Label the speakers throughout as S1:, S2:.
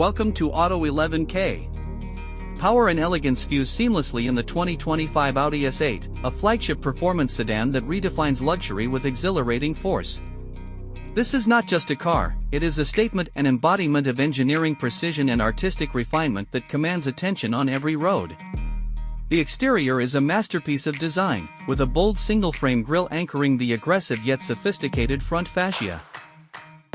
S1: Welcome to Auto 11K. Power and elegance fuse seamlessly in the 2025 Audi S8, a flagship performance sedan that redefines luxury with exhilarating force. This is not just a car, it is a statement and embodiment of engineering precision and artistic refinement that commands attention on every road. The exterior is a masterpiece of design, with a bold single-frame grille anchoring the aggressive yet sophisticated front fascia.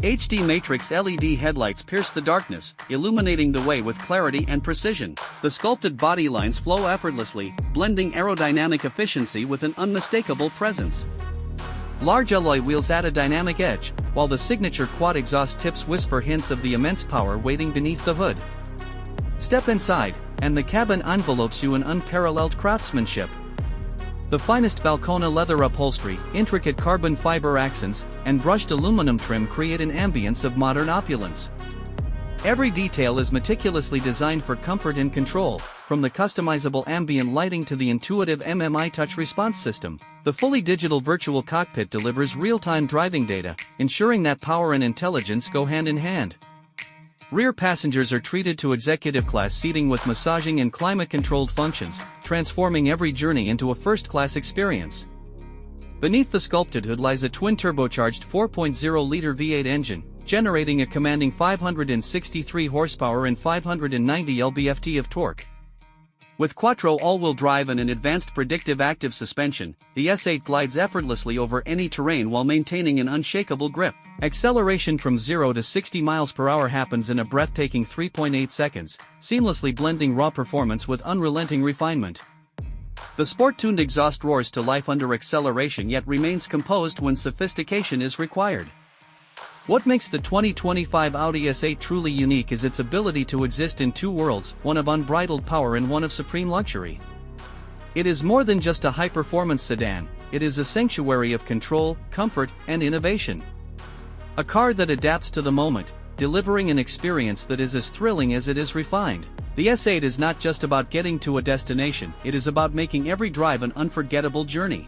S1: HD matrix LED headlights pierce the darkness, illuminating the way with clarity and precision. The sculpted body lines flow effortlessly, blending aerodynamic efficiency with an unmistakable presence. Large alloy wheels add a dynamic edge, while the signature quad exhaust tips whisper hints of the immense power waiting beneath the hood. Step inside, and the cabin envelopes you in unparalleled craftsmanship. The finest Valcona leather upholstery, intricate carbon fiber accents, and brushed aluminum trim create an ambience of modern opulence. Every detail is meticulously designed for comfort and control, from the customizable ambient lighting to the intuitive MMI touch response system. The fully digital virtual cockpit delivers real-time driving data, ensuring that power and intelligence go hand in hand. Rear passengers are treated to executive-class seating with massaging and climate-controlled functions, transforming every journey into a first-class experience. Beneath the sculpted hood lies a twin-turbocharged 4.0-liter V8 engine, generating a commanding 563 horsepower and 590 lb-ft of torque. With quattro all-wheel drive and an advanced predictive active suspension, the S8 glides effortlessly over any terrain while maintaining an unshakable grip. Acceleration from 0 to 60 miles per hour happens in a breathtaking 3.8 seconds, seamlessly blending raw performance with unrelenting refinement. The sport-tuned exhaust roars to life under acceleration yet remains composed when sophistication is required. What makes the 2025 Audi S8 truly unique is its ability to exist in two worlds, one of unbridled power and one of supreme luxury. It is more than just a high-performance sedan, it is a sanctuary of control, comfort, and innovation. A car that adapts to the moment, delivering an experience that is as thrilling as it is refined. The S8 is not just about getting to a destination, it is about making every drive an unforgettable journey.